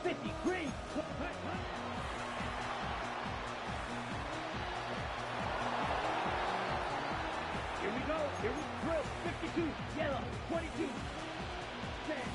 50, green. Here we go. Here we go. 52, yellow, 22. Set.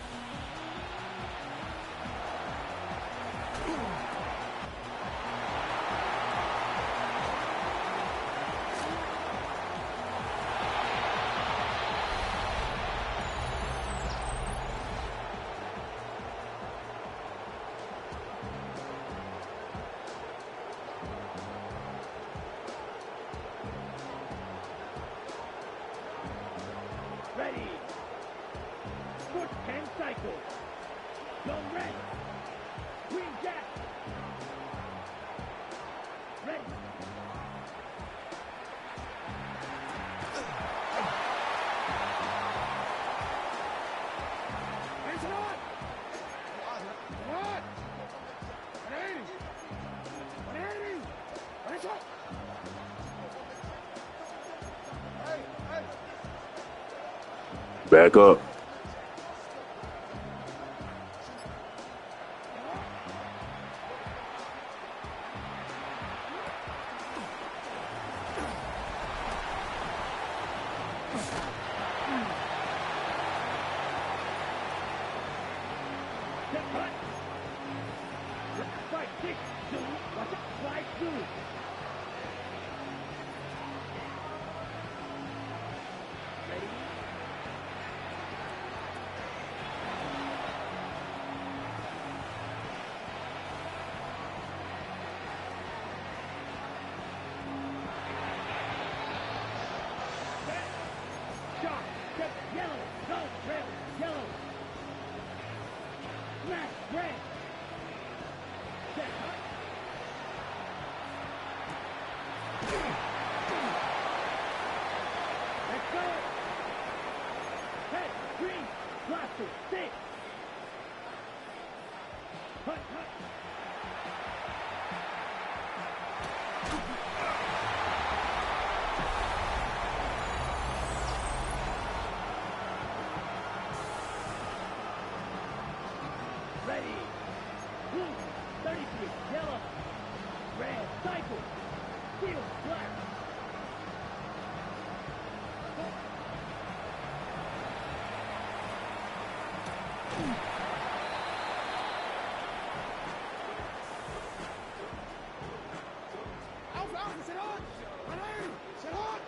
Ready. Sports 10 cycle. Go red. Green jack. Ready. Hands it on. Come on. 180. 180. Hands up. Hey. Back up. Step cut. Fight 6, 2. Watch it. Slide through. Ready? Set. Shot. Step yellow. Go. Red. Yellow. Smash. Red. Set. Let's go. Hey, green. Blaster. 6. Cut. Ready. Blue. 33. Yellow. Red. Cycle. Steel. Black. Alpha, sit on! 180! Sit on!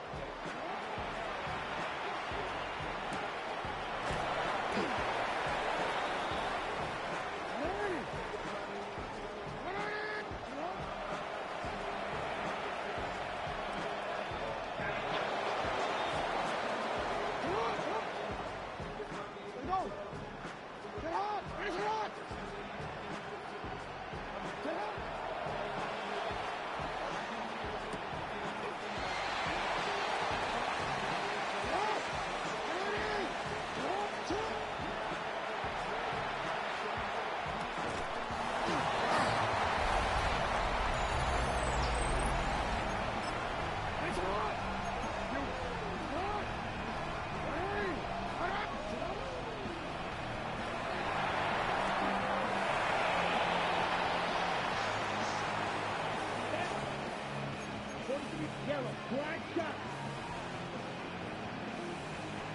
Yellow, black shot.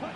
Cut.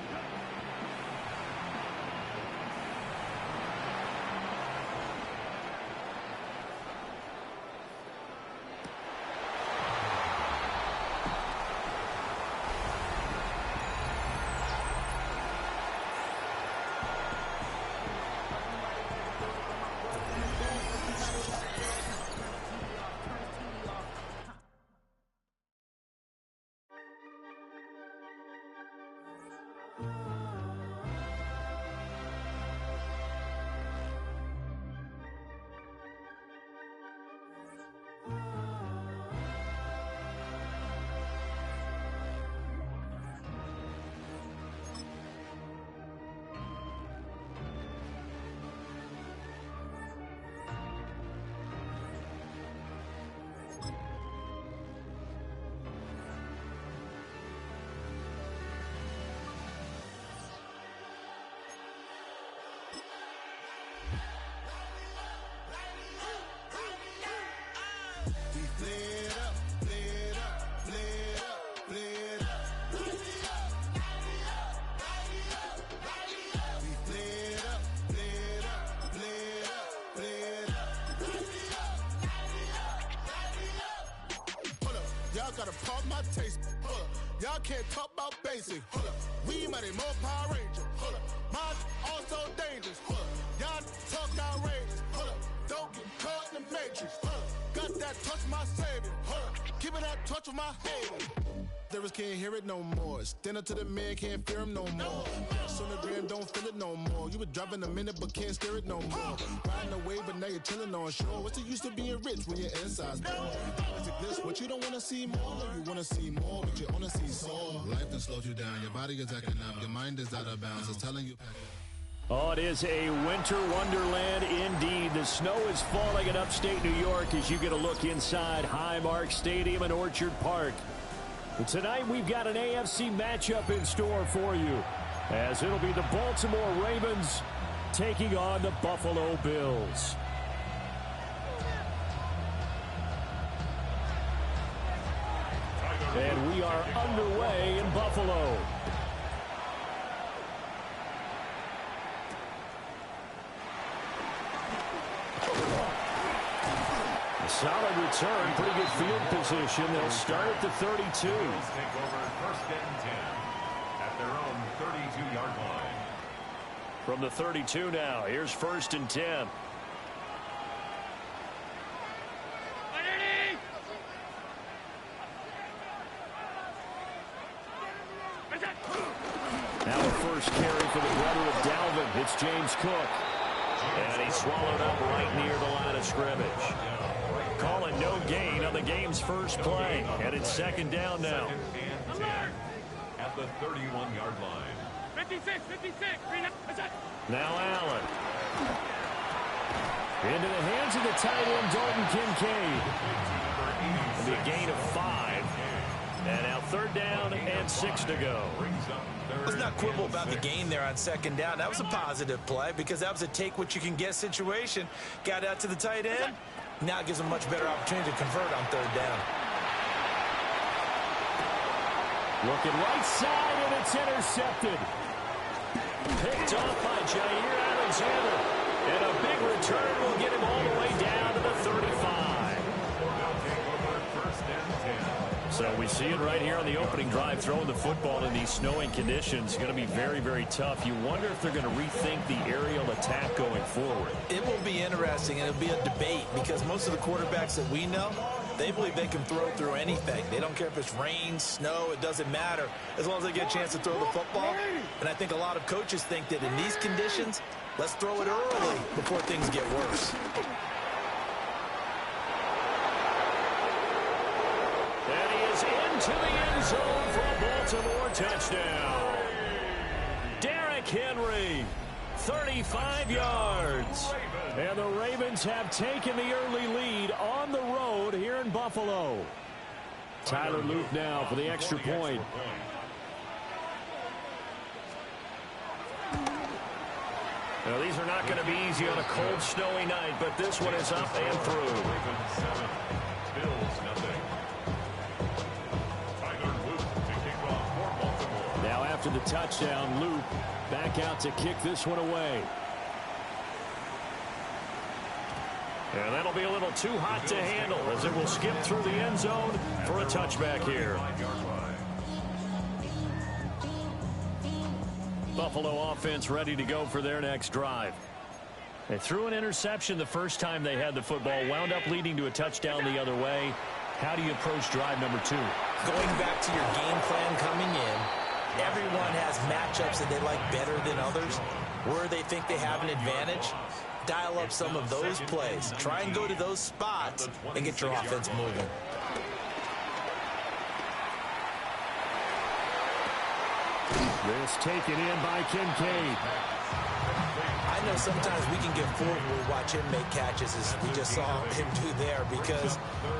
pump my taste. Hold up. Y'all can't talk about basic. Hold up. We mighty more Power Ranger. Hold up. Mine also dangerous. Hold up. Y'all talk outrageous. Hold up. Don't get caught in the matrix. Hold up. Got that touch of my savior. Hold up. Keeping that touch of my hater. Lyrics can't hear it no more. Stand up to the man, can't fear him no more. Sonogram don't feel it no more. You were driving a minute but can't steer it no more. Riding away but now you're chilling on shore. What's the use of being rich when your inside's poor? Is it this what you don't want to see more? You want to see more but you want to see soul. Life done slowed you down. Your body is acting up. Your mind is out of bounds. It's telling you. Oh, it is a winter wonderland indeed. The snow is falling in upstate New York as you get a look inside Highmark Stadium in Orchard Park. And tonight we've got an AFC matchup in store for you, as it'll be the Baltimore Ravens taking on the Buffalo Bills. And we are underway in Buffalo. Solid return, pretty good field position. They'll start at the 32. Take over first and 10 at their own 32-yard line. From the 32 now, here's first and 10. Now the first carry for the brother of Dalvin. It's James Cook. And he's swallowed up right near the line of scrimmage. Calling no gain on the game's first play. And it's second down now. At the 31-yard line. 56. Now Allen. Into the hands of the tight end, Dalton Kincaid. It'll be a gain of 5. And now third down and 6 to go. Let's not quibble about the gain there on second down. That was a positive play because that was a take-what-you-can-get situation. Got out to the tight end. Now it gives them a much better opportunity to convert on third down. Looking right side, and it's intercepted. Picked off by Jair Alexander. And a big return will get him all the way down to the 35. So we see it right here on the opening drive, throwing the football in these snowing conditions. It's going to be very, very tough. You wonder if they're going to rethink the aerial attack going forward. It will be interesting, and it'll be a debate because most of the quarterbacks that we know, they believe they can throw through anything. They don't care if it's rain, snow, it doesn't matter, as long as they get a chance to throw the football. And I think a lot of coaches think that in these conditions, let's throw it early before things get worse. Into the end zone for a Baltimore touchdown. Derrick Henry, 35 yards. And the Ravens have taken the early lead on the road here in Buffalo. Tyler Luke now for the extra point. Now, these are not going to be easy on a cold, snowy night, but this one is up and through. Bills nothing. Now after the touchdown, Luke back out to kick this one away. And that'll be a little too hot to handle as it will skip through the end zone for a touchback here. Buffalo offense ready to go for their next drive. They threw an interception the first time they had the football, wound up leading to a touchdown the other way. How do you approach drive number 2? Going back to your game plan coming in, everyone has matchups that they like better than others, where they think they have an advantage. Dial up some of those plays. Try and go to those spots and get your offense moving. This taken in by Kincaid. I know sometimes we can get fooled when we watch him make catches, as we just saw him do there, because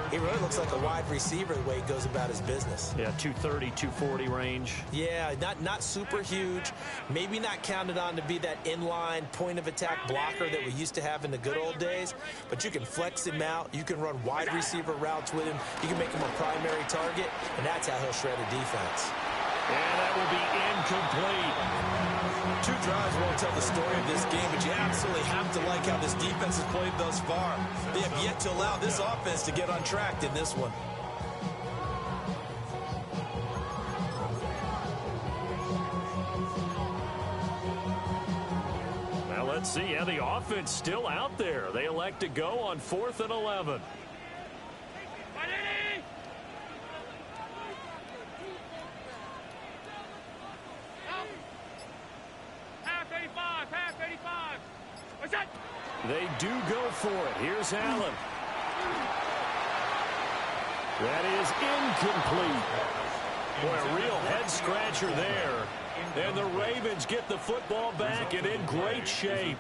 he really looks like a wide receiver the way he goes about his business. Yeah, 230, 240 range. Yeah, not super huge. Maybe not counted on to be that inline point-of-attack blocker that we used to have in the good old days, but you can flex him out. You can run wide receiver routes with him. You can make him a primary target, and that's how he'll shred a defense. And that will be incomplete. 2 drives won't tell the story of this game, but you absolutely have to like how this defense has played thus far. They have yet to allow this offense to get on track in this one. let's see. Yeah, the offense still out there. They elect to go on 4th and 11. They do go for it. Here's Allen. That is incomplete. Boy, a real head-scratcher there. And the Ravens get the football back and in great shape.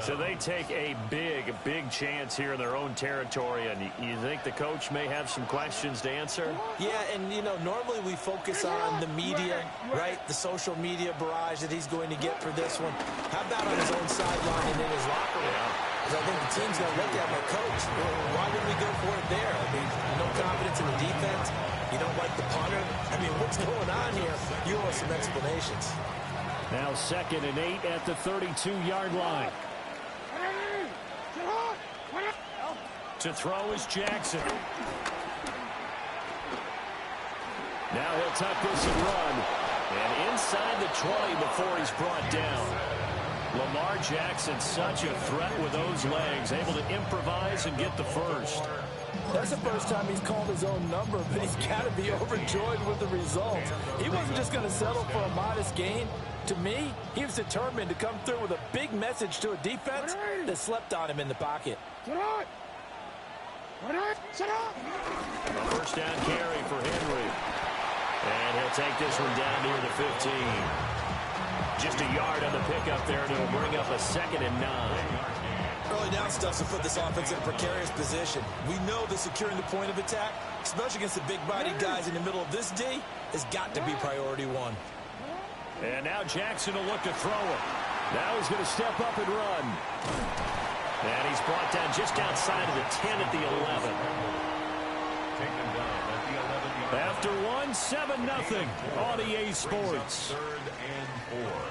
So they take a big, big chance here in their own territory. And you think the coach may have some questions to answer? Yeah, and, you know, normally we focus on the media, right? The social media barrage that he's going to get for this one. How about on his own sideline and in his locker room? Because I think the team's going to look at my coach. Well, why would we go for it there? I mean, no confidence in the defense. You don't like the punter? I mean, what's going on here? You owe us some explanations. Now 2nd and 8 at the 32-yard line. To throw is Jackson. Now he'll tuck this and run. And inside the 20 before he's brought down. Lamar Jackson, such a threat with those legs, able to improvise and get the first. That's the first time he's called his own number, but he's got to be overjoyed with the result. He wasn't just going to settle for a modest gain. To me, he was determined to come through with a big message to a defense that slept on him in the pocket. A first down carry for Henry. And he'll take this one down near the 15. Just a yard on the pickup there, and it'll bring up a 2nd and 9. Early down stuff to put this offense in a precarious position. We know that securing the point of attack, especially against the big-bodied guys in the middle of this D, has got to be priority one. And now Jackson will look to throw it. Now he's going to step up and run. And he's brought down just outside of the 10 at the 11. Taken down at the 11. After one, 7-0 on EA Sports. 3rd and 4.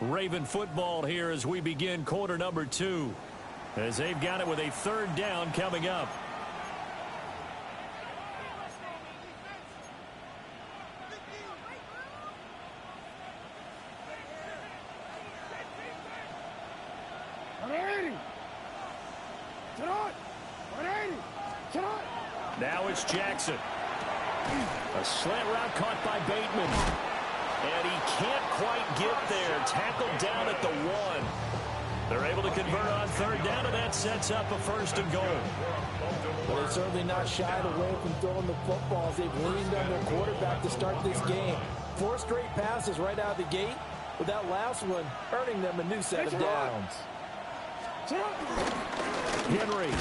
Raven football here as we begin quarter number 2. As they've got it with a 3rd down coming up. Now it's Jackson. A slant route caught by Bateman. And he can't quite get there. Tackled down at the 1. They're able to convert on 3rd down, and that sets up a 1st and goal. Well, they're certainly not shied away from throwing the footballs. They've leaned on their quarterback to start this game. 4 straight passes right out of the gate, with that last one earning them a new set of downs. Henry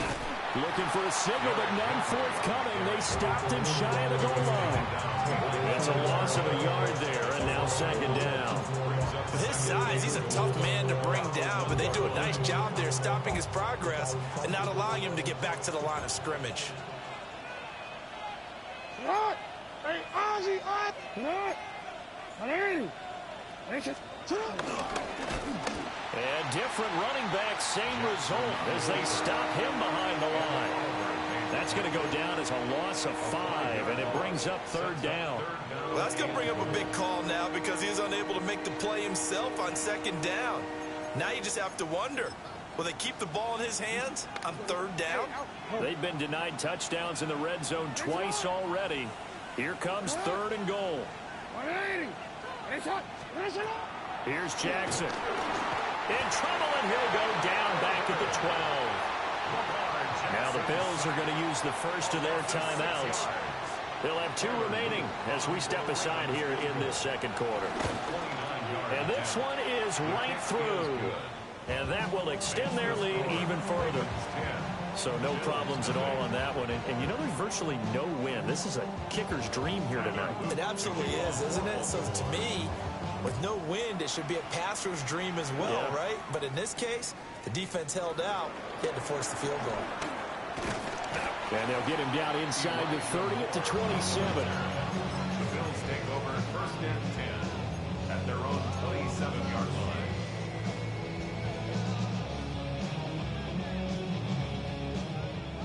looking for a signal, but none forthcoming. They stopped him shy of the goal line. That's a loss of a yard there, and now 2nd down. With his size, he's a tough man to bring down, but they do a nice job there stopping his progress and not allowing him to get back to the line of scrimmage. And different running back, same result as they stop him behind the line. That's going to go down as a loss of 5, and it brings up 3rd down. Well, that's going to bring up a big call now because he was unable to make the play himself on 2nd down. Now you just have to wonder, will they keep the ball in his hands on 3rd down? They've been denied touchdowns in the red zone twice already. Here comes 3rd and goal. Here's Jackson. In trouble, and he'll go down back at the 12. Now the Bills are going to use the first of their timeouts. They'll have 2 remaining as we step aside here in this 2nd quarter. And this one is right through. And that will extend their lead even further. So no problems at all on that one. And you know, there's virtually no win. This is a kicker's dream here tonight. It absolutely is, isn't it? So to me, with no wind, it should be a passer's dream as well, right? But in this case, the defense held out. He had to force the field goal. And they'll get him down inside the 30 at the 27. The Bills take over 1st and 10 at their own 27-yard line.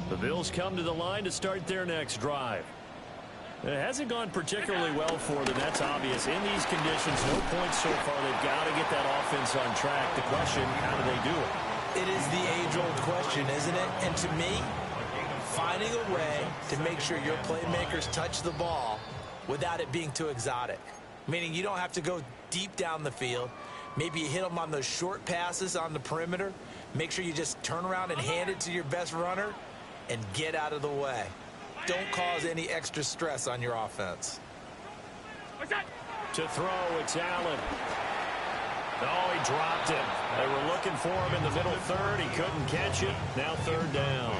The Bills come to the line to start their next drive. It hasn't gone particularly well for them. That's obvious. In these conditions, no points so far. They've got to get that offense on track. The question, how do they do it? It is the age-old question, isn't it? And to me, finding a way to make sure your playmakers touch the ball without it being too exotic. Meaning you don't have to go deep down the field. Maybe you hit them on those short passes on the perimeter. Make sure you just turn around and hand it to your best runner and get out of the way. Don't cause any extra stress on your offense. To throw, it's Allen. Oh, he dropped it. They were looking for him in the middle third. He couldn't catch it. Now third down.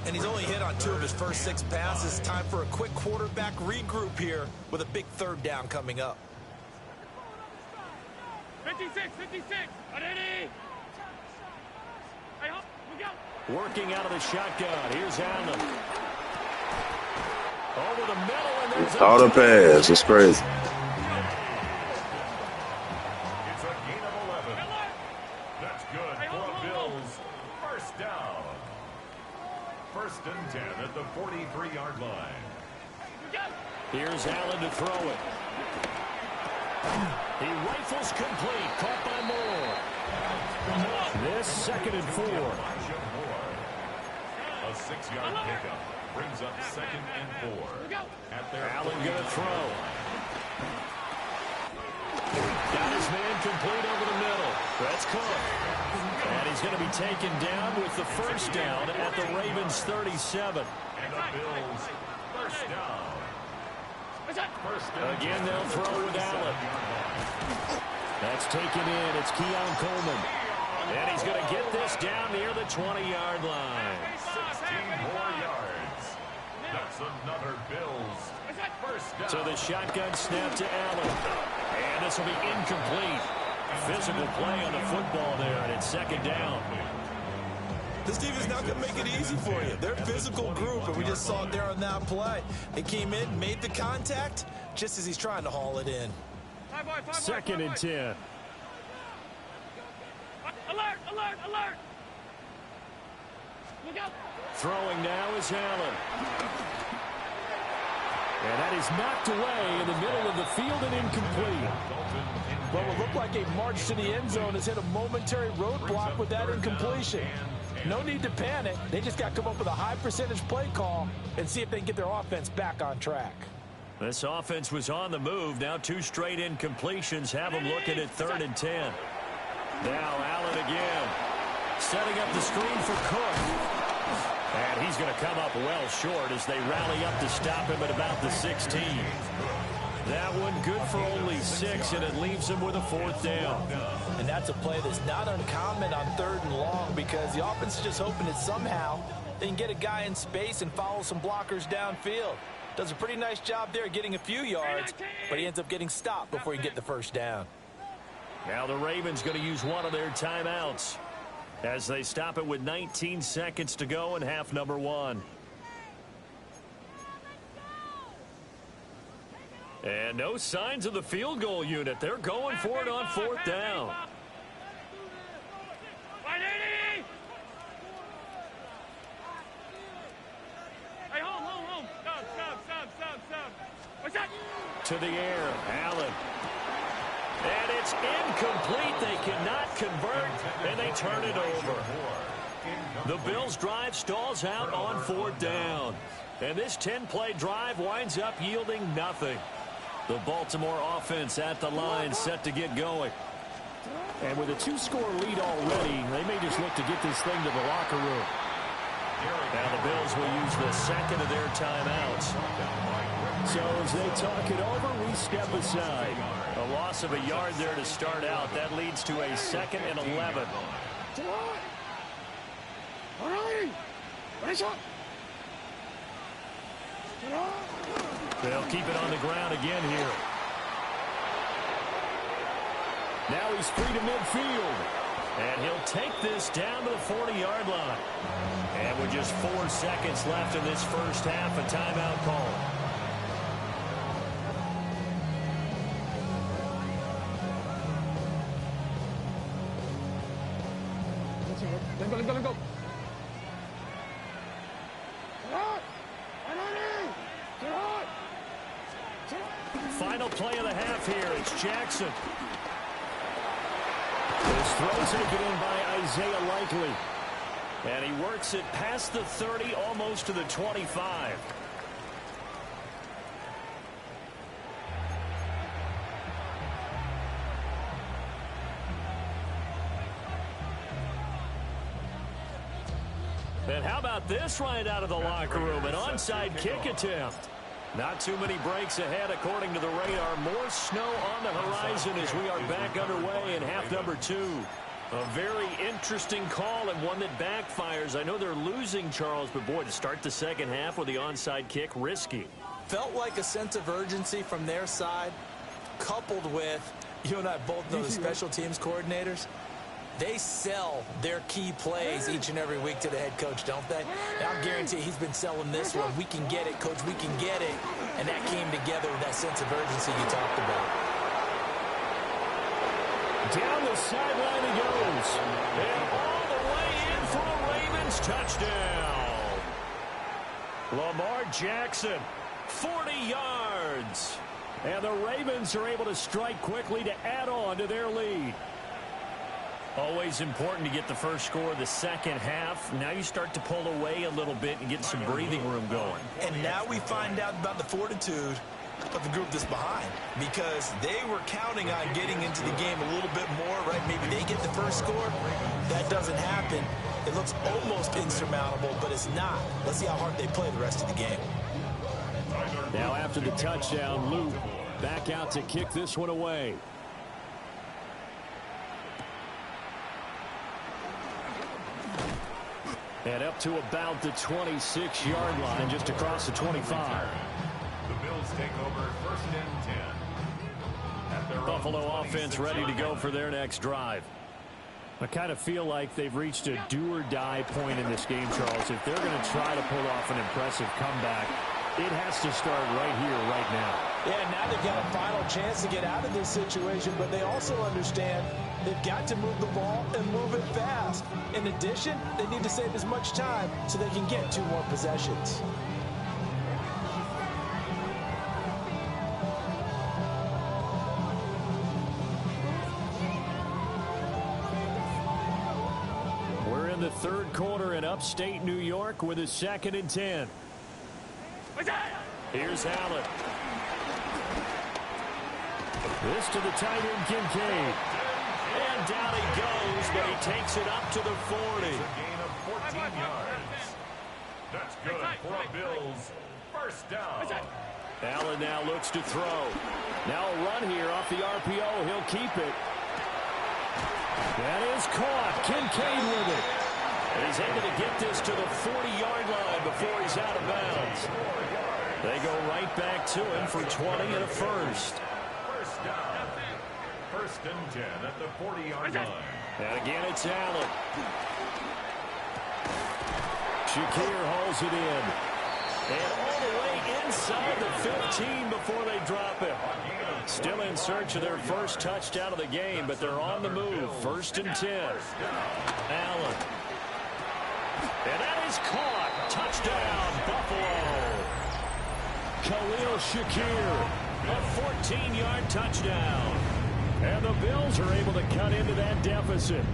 And he's only hit on 2 of his first 6 passes. Time for a quick quarterback regroup here with a big third down coming up. 56. Ready? Working out of the shotgun. Here's Allen. Over the middle, and there's All the pass. It's crazy. It's a gain of 11. That's good for the Bills. First down. First and 10 at the 43-yard line. Here's Allen to throw it. He rifles complete. Caught by Moore. This 2nd and 4. A 6-yard pickup brings up 2nd and 4. At their Allen going to throw. Got his man complete over the middle. That's Cook. And he's going to be taken down with the first down at the Ravens 37. And the Bills first down. Again, they'll throw with Allen. That's taken in. It's Keon Coleman. And he's going to get this down near the 20-yard line. 16 more yards. That's another Bills first down. So the shotgun snap to Allen. And this will be incomplete. Physical play on the football there, and it's 2nd down. This defense is not going to make it easy for you. They're a physical group, and we just saw it there on that play. They came in, made the contact, just as he's trying to haul it in. 2nd and 10. Alert! Look out! Throwing now is Allen. And that is knocked away in the middle of the field and incomplete. Well, it looked like a march to the end zone has hit a momentary roadblock with that incompletion. No need to panic. They just got to come up with a high percentage play call and see if they can get their offense back on track. This offense was on the move. Now 2 straight incompletions have them looking at 3rd and 10. Now Allen again. Setting up the screen for Cook. And he's going to come up well short as they rally up to stop him at about the 16. That one good for only 6, and it leaves him with a 4th down. And that's a play that's not uncommon on 3rd and long because the offense is just hoping that somehow they can get a guy in space and follow some blockers downfield. Does a pretty nice job there getting a few yards, but he ends up getting stopped before he can get the first down. Now the Ravens going to use one of their timeouts as they stop it with 19 seconds to go in half number 1. And no signs of the field goal unit. They're going for it on 4th down. To the air, Allen. And it's incomplete. They cannot convert, and they turn it over. The Bills' drive stalls out on 4th down. And this 10-play drive winds up yielding nothing. The Baltimore offense at the line set to get going. And with a 2-score lead already, they may just look to get this thing to the locker room. Now the Bills will use the 2nd of their timeouts. So as they talk it over, we step aside. A loss of a yard there to start out. That leads to a 2nd and 11. They'll keep it on the ground again here. Now he's free to midfield. And he'll take this down to the 40-yard line. And with just 4 seconds left in this first half, a timeout call. Let's go. Get final play of the half here. It's Jackson. This throw taken in by Isaiah Likely. And he works it past the 30, almost to the 25. And how about this right out of the locker room? An onside kick attempt. Not too many breaks ahead according to the radar. More snow on the horizon as we are back underway in half number 2. A very interesting call and one that backfires. I know they're losing, Charles, but boy, to start the second half with the onside kick, risky. Felt like a sense of urgency from their side, coupled with, you and I both know the special teams coordinators. They sell their key plays each and every week to the head coach, don't they? Now, I guarantee he's been selling this one. We can get it, coach, we can get it. And that came together with that sense of urgency you talked about. Down the sideline he goes. And all the way in for a Ravens touchdown. Lamar Jackson, 40 yards. And the Ravens are able to strike quickly to add on to their lead. Always important to get the first score of the second half. Now you start to pull away a little bit and get some breathing room going. And now we find out about the fortitude of the group that's behind, because they were counting on getting into the game a little bit more, right? Maybe they get the first score. That doesn't happen. It looks almost insurmountable, but it's not. Let's see how hard they play the rest of the game. Now after the touchdown, Luke back out to kick this one away. And up to about the 26-yard line, just across the 25. The Bills take over first and 10. At their Buffalo offense ready to go for their next drive. I kind of feel like they've reached a do-or-die point in this game, Charles. If they're going to try to pull off an impressive comeback, it has to start right here, right now. Yeah, now they've got a final chance to get out of this situation, but they also understand they've got to move the ball and move it fast. In addition, they need to save as much time so they can get 2 more possessions. We're in the third quarter in upstate New York with a 2nd and 10. Here's Allen. This to the tight end, Kincaid. And down he goes, but he takes it up to the 40. a gain of 14 yards. That's good for a Bills first down. Allen now looks to throw. Now a run here off the RPO. He'll keep it. That is caught. Kincaid with it. And he's able to get this to the 40-yard line before he's out of bounds. They go right back to him for 20 and a first. First down. First and 10 at the 40-yard line. And again, it's Allen. Shakir hauls it in. And all the way inside the 15 before they drop it. Still in search of their first touchdown of the game, but they're on the move. First and 10. Allen. And that is caught. Touchdown, Buffalo. Khalil Shakir, a 14-yard touchdown. And the Bills are able to cut into that deficit.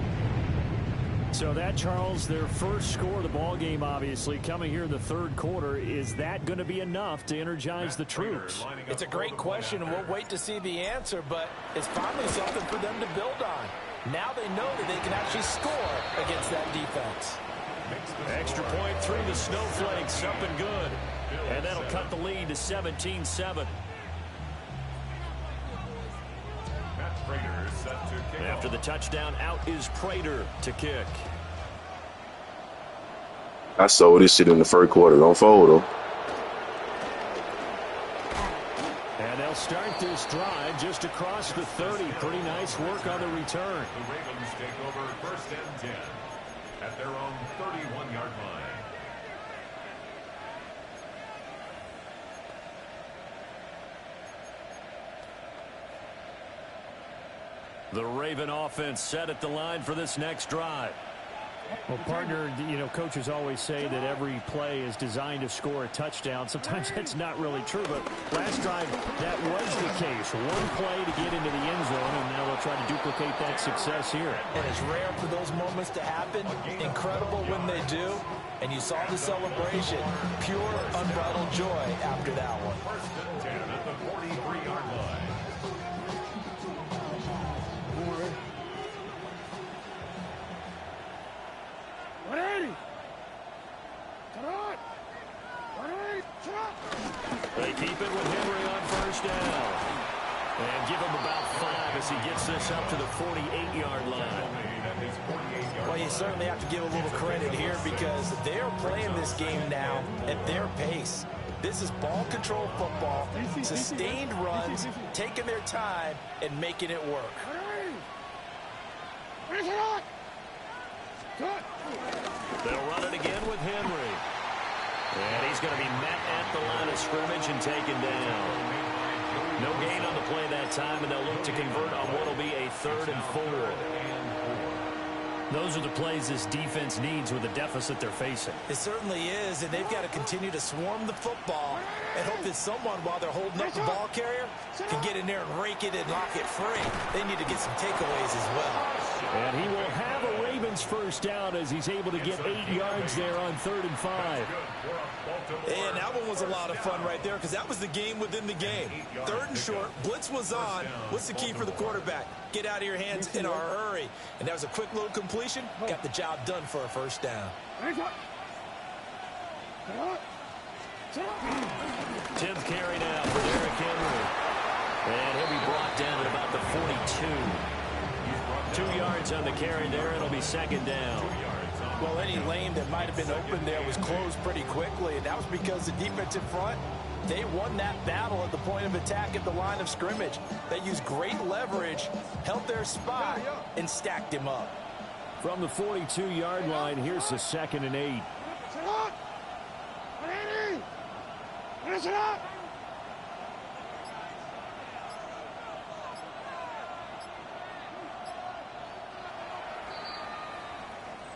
So that, Charles, their first score of the ball game, obviously, coming here in the third quarter. Is that going to be enough to energize the troops? It's a great question, and we'll wait to see the answer, but it's finally something for them to build on. Now they know that they can actually score against that defense. Extra point through the snowflakes, up and good. And that'll cut the lead to 17-7. After the touchdown, out is Prater to kick. I sold this shit in the first quarter. Don't fold, though. And they'll start this drive just across the 30. Pretty nice work on the return. The Ravens take over first and 10 at their own 31-yard line. The Raven offense set at the line for this next drive. Well, partner, coaches always say that every play is designed to score a touchdown. Sometimes that's not really true, but last drive, that was the case. One play to get into the end zone, and now they'll try to duplicate that success here. And it's rare for those moments to happen. Incredible when they do. And you saw the celebration. Pure, unbridled joy after that one. First and 10 at the 43-yard line. They keep it with Henry on first down. And give him about 5 as he gets this up to the 48-yard line. Well, you certainly have to give a little credit here because they're playing this game now at their pace. This is ball control football, sustained runs, taking their time and making it work. They'll run it again with Henry. And he's going to be met at the line of scrimmage and taken down. No gain on the play that time, and they'll look to convert on what will be a 3rd and 4. Those are the plays this defense needs with the deficit they're facing. It certainly is, and they've got to continue to swarm the football and hope that someone, while they're holding up the ball carrier, can get in there and rake it and knock it free. They need to get some takeaways as well. And he will have a Ravens first down as he's able to get 8 yards there on 3rd and 5. And that one was a lot of fun right there because that was the game within the game. 3rd and short, blitz was on. What's the key for the quarterback? Get out of your hands in a hurry. And that was a quick little completion. Got the job done for a first down. 10th carry now for Derrick Henry. And he'll be brought down at about the 42. 2 yards on the carry there. It'll be 2nd down. Well, any lane that might have been open there was closed pretty quickly, and that was because the defensive front, they won that battle at the point of attack at the line of scrimmage. They used great leverage, held their spot, and stacked him up. From the 42-yard line, here's the 2nd and 8.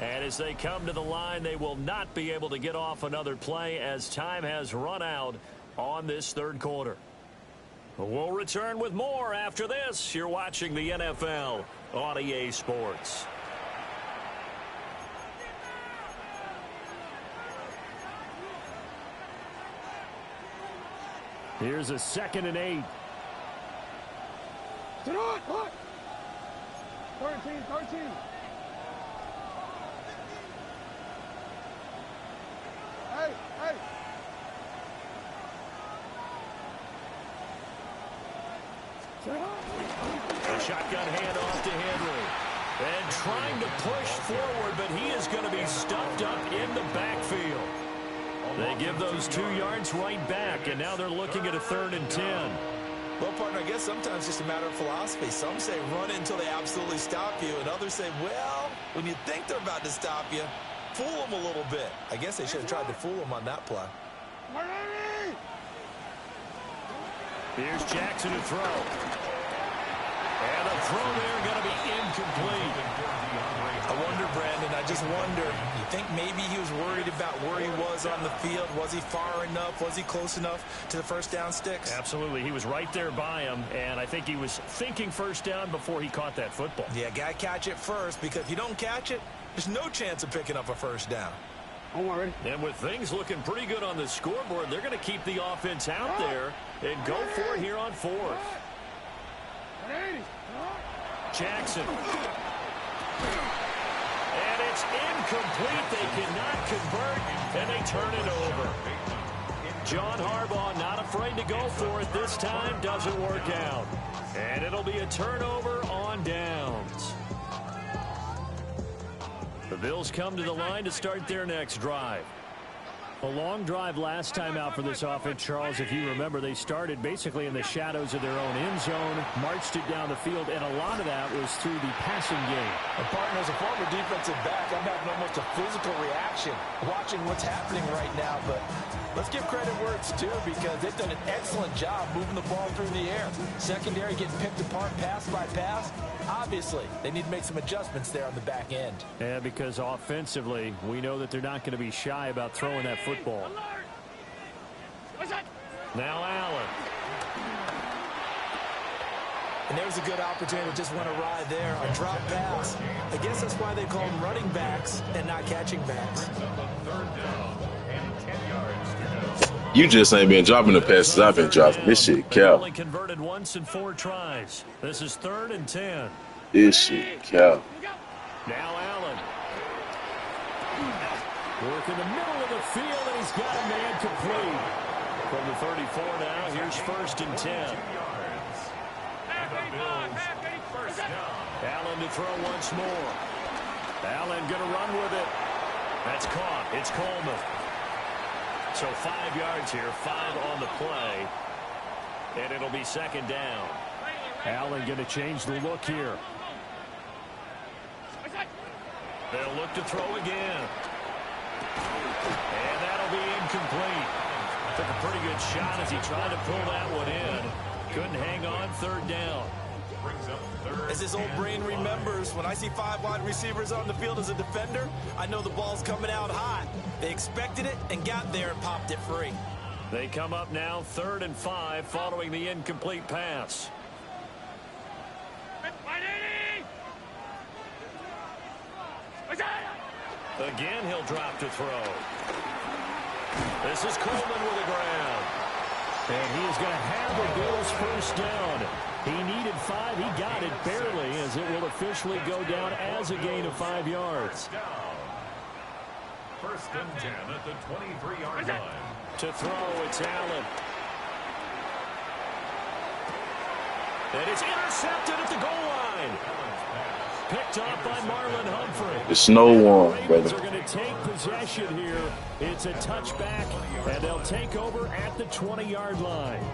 And as they come to the line, they will not be able to get off another play as time has run out on this 3rd quarter. We'll return with more after this. You're watching the NFL on EA Sports. Here's a 2nd and 8. 13. Hey. A shotgun handoff to Henry. And trying to push forward, but he is going to be stuffed up in the backfield. They give those 2 yards right back, and now they're looking at a 3rd and 10. Well, partner, I guess sometimes it's just a matter of philosophy. Some say run it until they absolutely stop you, and others say, well, when you think they're about to stop you, fool them a little bit. I guess they should have tried to fool them on that play. Here's Jackson to throw. And a throw there going to be incomplete. I wonder, Brandon, I just wonder, you think maybe he was worried about where he was on the field? Was he far enough? Was he close enough to the first down sticks? Absolutely. He was right there by him, and I think he was thinking first down before he caught that football. Yeah, got to catch it first, because if you don't catch it, there's no chance of picking up a first down. And with things looking pretty good on the scoreboard, they're going to keep the offense out there and go for it here on 4th. Jackson. And it's incomplete. They cannot convert, and they turn it over. John Harbaugh not afraid to go for it this time. Doesn't work out. And it'll be a turnover on downs. The Bills come to the line to start their next drive. A long drive last time out for this offense, Charles. If you remember, they started basically in the shadows of their own end zone, marched it down the field, and a lot of that was through the passing game. And partner, as a former defensive back, I'm having almost a physical reaction watching what's happening right now. But let's give credit where it's due, because they've done an excellent job moving the ball through the air. Secondary getting picked apart pass by pass. Obviously, they need to make some adjustments there on the back end. Yeah, because offensively, we know that they're not going to be shy about throwing that football. Now Allen. And there's a good opportunity to just want to ride there. A drop pass. I guess that's why they call them running backs and not catching backs. You just ain't been dropping the passes I've been dropping. This shit cow. Only converted once in 4 tries. This is 3rd and 10. This shit cow. Now Allen. Work in the middle of the field, and he's got a man complete. From the 34 now, here's 1st and 10. Allen to throw once more. Allen going to run with it. That's caught. It's Coleman. So 5 yards here, 5 on the play. And it'll be 2nd down. Allen going to change the look here. They'll look to throw again. And that'll be incomplete. Took a pretty good shot as he tried to pull that one in. Couldn't hang on. 3rd down. As his old brain remembers, when I see 5 wide receivers on the field as a defender, I know the ball's coming out hot. They expected it and got there and popped it free. They come up now 3rd and 5 following the incomplete pass. Again, he'll drop to throw. This is Coleman with the ground. And he is going to have the Bills' 1st down. He needed 5. He got it barely, as it will officially go down as a gain of 5 yards. 1st and 10 at the 23-yard line. To throw, it's Allen. And it's intercepted at the goal line. Picked off by Marlon Humphrey. The snow one, Ravens brother. are going to take possession here. It's a touchback, and they'll take over at the 20-yard line.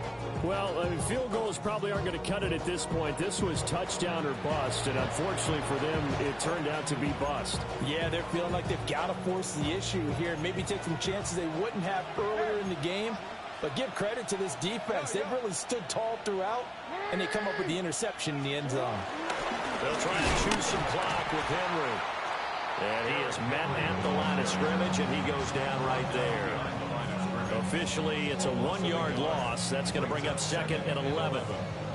Well, field goals probably aren't going to cut it at this point. This was touchdown or bust, and unfortunately for them, it turned out to be bust. Yeah, they're feeling like they've got to force the issue here and maybe take some chances they wouldn't have earlier in the game. But give credit to this defense. They've really stood tall throughout, and they come up with the interception in the end zone. They'll try to choose some clock with Henry. And he is met at the line of scrimmage, and he goes down right there. Officially, it's a 1-yard loss. That's going to bring up 2nd and 11.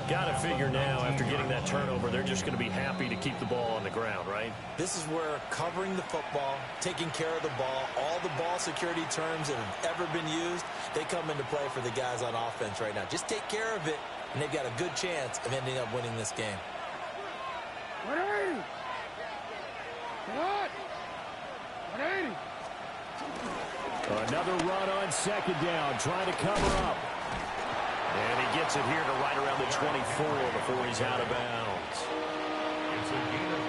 Got to figure now, after getting that turnover, they're just going to be happy to keep the ball on the ground, right? This is where covering the football, taking care of the ball, all the ball security terms that have ever been used, they come into play for the guys on offense right now. Just take care of it, and they've got a good chance of ending up winning this game. 180. What? 180. Another run on 2nd down, trying to cover up. And he gets it here to right around the 24 before he's out of bounds.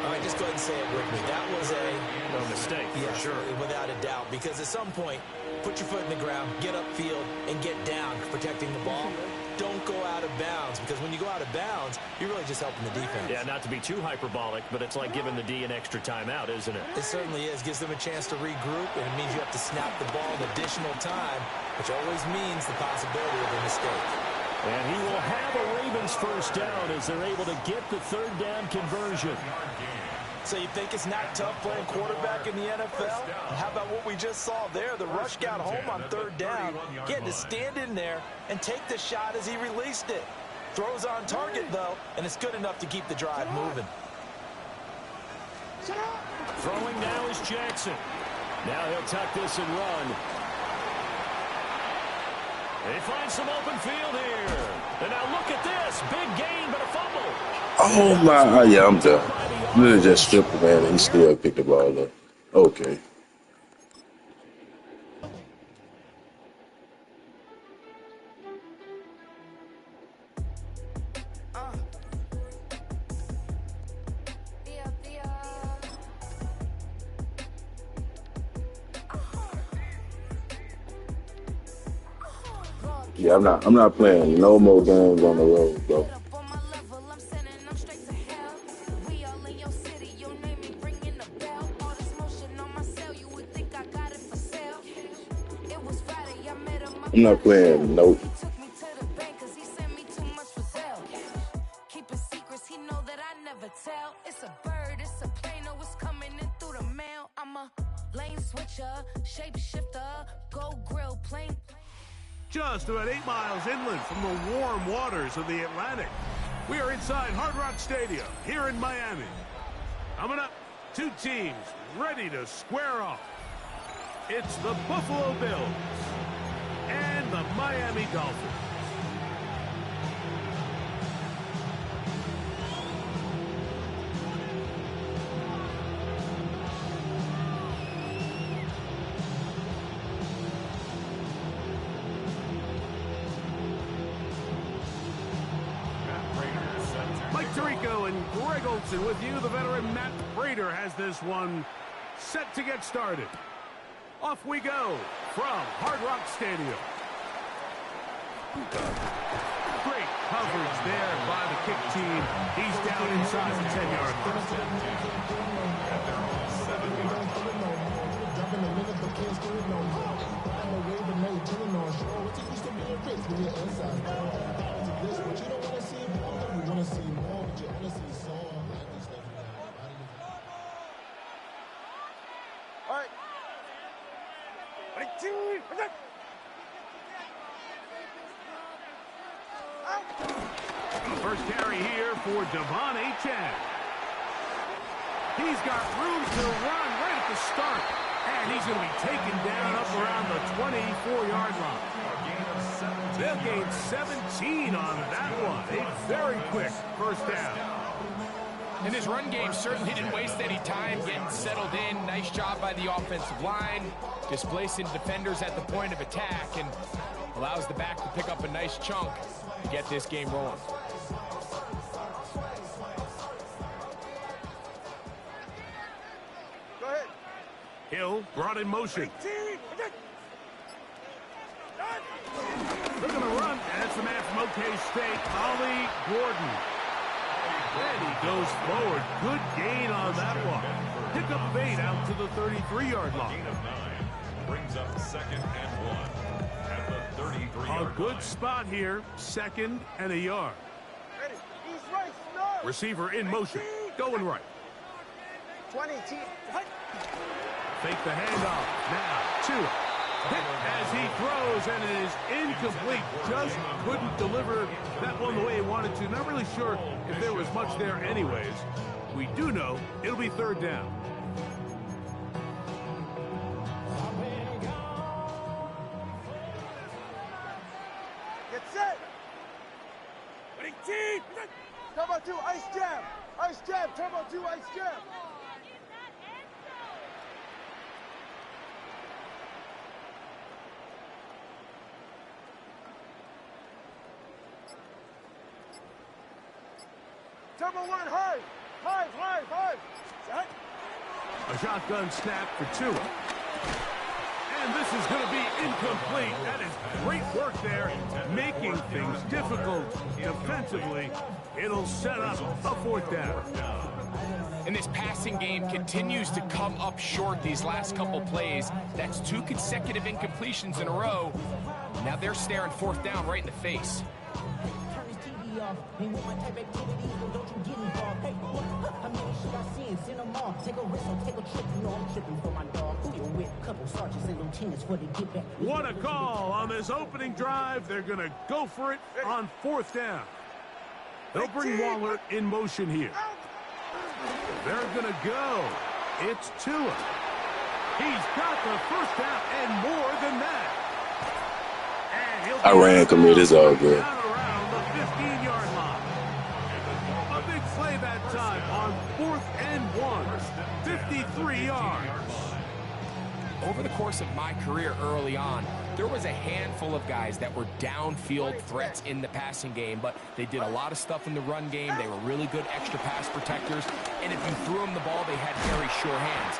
All right, just go ahead and say it with me. That was No mistake, yes, for sure. Without a doubt, because at some point, put your foot in the ground, get upfield, and get down protecting the ball. Don't go out of bounds, because when you go out of bounds, you're really just helping the defense. Yeah, not to be too hyperbolic, but it's like giving the D an extra timeout, isn't it? It certainly is. Gives them a chance to regroup, and it means you have to snap the ball an additional time, which always means the possibility of a mistake. And he will have a Ravens 1st down as they're able to get the 3rd down conversion. So you think it's not tough playing quarterback in the NFL? How about what we just saw there? The rush got home on 3rd down. He had to stand in there and take the shot as he released it. Throws on target, though, and it's good enough to keep the drive moving. Throwing now is Jackson. Now he'll tuck this and run. They find some open field here. And now look at this. Big gain, but a fumble. Oh, my. Yeah, I'm done. Literally just stripped the man, and he still picked the ball up. Okay. Yeah, I'm not playing no more games on the road, bro. I'm not playing nope. It's a bird, it's a plane, oh, it's coming in through the mail. I'm a lane switcher, shapeshifter, go grill, plane. Just about 8 miles inland from the warm waters of the Atlantic, we are inside Hard Rock Stadium here in Miami. Coming up, two teams ready to square off. It's the Buffalo Bills and the Miami Dolphins. Tirico and Greg Olson with you. The veteran Matt Prater has this one set to get started. Off we go from Hard Rock Stadium. Great coverage there by the kick team. He's down inside the 10-yard First carry here for Devon Achane. He's got room to run right at the start. And he's going to be taken down up around the 24-yard line. They'll gain 17 on that one. A very quick first down. And his run game certainly didn't waste any time getting settled in. Nice job by the offensive line, displacing defenders at the point of attack, and allows the back to pick up a nice chunk to get this game rolling. Go ahead. Hill brought in motion. They're going to run. That's the man from OK State, Ollie Gordon. And he goes forward. Good gain on that one. Pick up bait out to the 33-yard line. Gain of 9 brings up 2nd and 1 at the 33-yard A good spot here. 2nd and a yard. Ready. East right, start. Receiver in motion. Going right. 20, T. Fake the handoff. Now, Tua. Hit as he throws, and it is incomplete. Just couldn't deliver that one the way he wanted to. Not really sure if there was much there anyways. We do know it'll be 3rd down. Get set. Winning team. Turbo 2, ice jab. Ice jab, Turbo 2, ice jab. Turbo 1, high. High. Set. A shotgun snap for Tua. And this is going to be incomplete. That is great work there, making things difficult defensively. It'll set up a 4th down. And this passing game continues to come up short these last couple plays. That's 2 consecutive incompletions in a row. Now they're staring 4th down right in the face. What a call on this opening drive. They're going to go for it on 4th down. They'll bring Waller in motion here. They're going to go. It's Tua. He's got the 1st down and more than that. And I ran commit. It's all good. Around the 15-yard line. A big play that time on 4th and 1. 53 yards. Over the course of my career early on, there was a handful of guys that were downfield threats in the passing game, but they did a lot of stuff in the run game. They were really good extra pass protectors, and if you threw them the ball, they had very sure hands.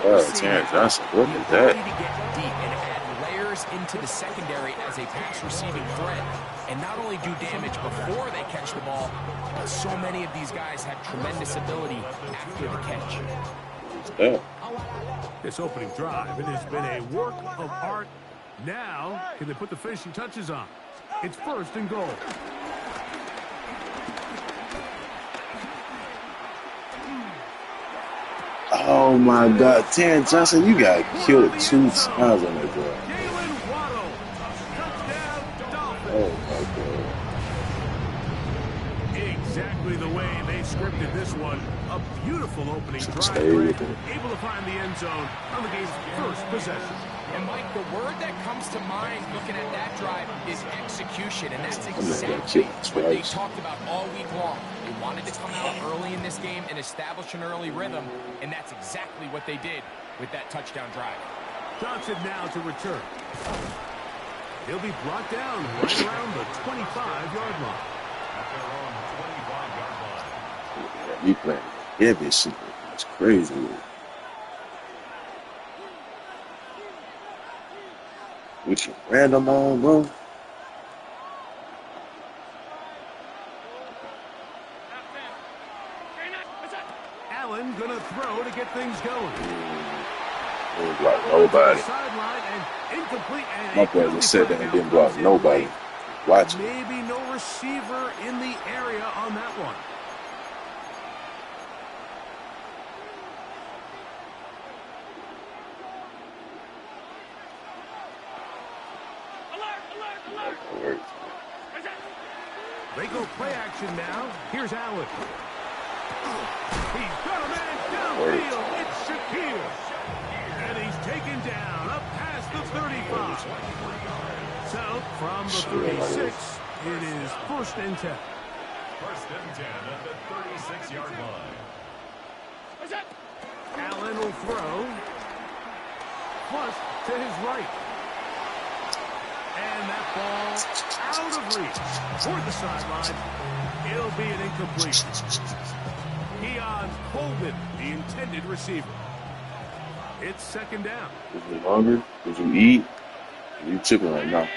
Oh, Terrence Johnson, look at that. To get deep and add layers players into the secondary as a pass-receiving threat and not only do damage before they catch the ball, but so many of these guys have tremendous ability after the catch. Yeah. This opening drive, it has been a work of art. Now, can they put the finishing touches on? It's 1st and goal. Oh my God, Terrence Johnson, you got killed 2 times on that drive. Oh my God. Exactly the way they scripted this one. A beautiful opening drive. Able to find the end zone on the game's first possession. And Mike, the word that comes to mind looking at that drive is execution, and that's exactly what they talked about all week long. They wanted to come out early in this game and establish an early rhythm, and that's exactly what they did with that touchdown drive. Johnson now to return. He'll be brought down right around the 25-yard line. He playing heavy shit. It's crazy. With your random on, bro. Allen gonna throw to get things going. Didn't block nobody. My brother said that and didn't block nobody. Watch it. Maybe no receiver in the area on that one. They go play action now. Here's Allen. He's got a man downfield. It's Shakir. And he's taken down up past the 35. So from the 36, it is 1st and 10. 1st and 10 at the 36-yard line. Allen will throw. Plus to his right. And that ball out of reach toward the sideline. It'll be an incomplete. Keon Coleman, the intended receiver. It's 2nd down. Is you hungry? Did you eat? You chicken right now.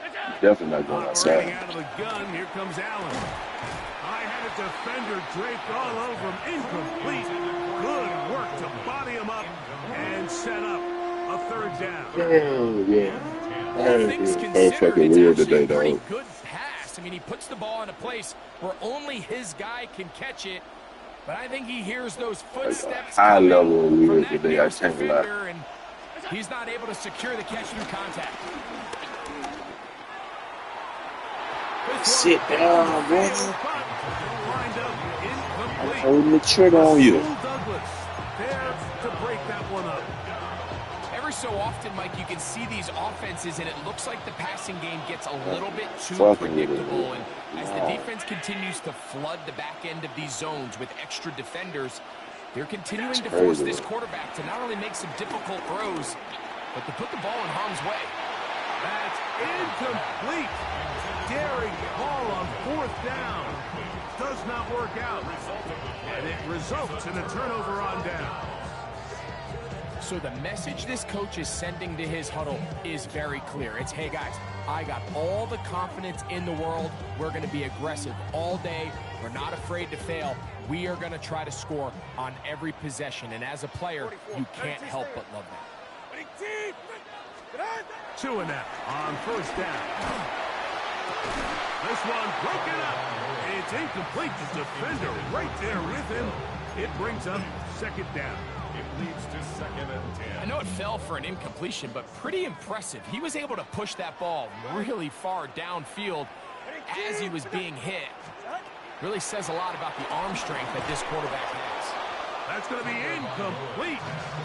You're definitely not going outside. Out of the gun, here comes Allen. I had a defender draped all over him. Incomplete. Good work to body him up and set up a 3rd down. Oh, yeah. Things considered, it's actually a pretty good pass. I mean, he puts the ball in a place where only his guy can catch it. But I think he hears those footsteps high level from weird that today, I can't defender, and he's not able to secure the catch through contact. Sit down, man. I'm holding the trigger on you. Douglas there to break that one up. Every so often, Mike, you can see these offenses, and it looks like the passing game gets a little bit too predictable. And as the defense continues to flood the back end of these zones with extra defenders, they're continuing to force this quarterback to not only make some difficult throws, but to put the ball in harm's way. That's incomplete. Daring ball on 4th down. Does not work out. And it results in a turnover on down. So the message this coach is sending to his huddle is very clear. It's, hey, guys, I got all the confidence in the world. We're going to be aggressive all day. We're not afraid to fail. We are going to try to score on every possession. And as a player, you can't help but love that. 2 and out on 1st down. This one broken up. It's incomplete. The defender right there with him. It brings up 2nd down. It leads to 2nd and 10. I know it fell for an incompletion, but pretty impressive. He was able to push that ball really far downfield as he was being hit. Really says a lot about the arm strength that this quarterback has. That's going to be incomplete.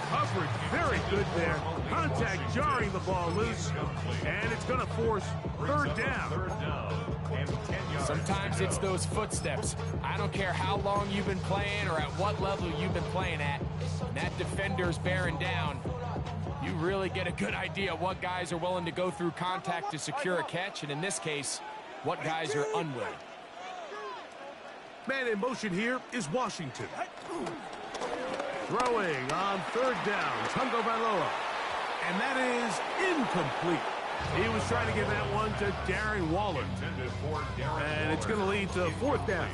Coverage very good there. Contact jarring the ball loose. And it's going to force 3rd down. 3rd down. And 10 yards. Sometimes it's those footsteps. I don't care how long you've been playing or at what level you've been playing at. When that defender's bearing down, you really get a good idea what guys are willing to go through contact to secure a catch. And in this case, what guys are unwilling. Man in motion here is Washington. Throwing on 3rd down, Tungo Bailoa. And that is incomplete. He was trying to get that one to Darren Waller. And it's going to lead to fourth down.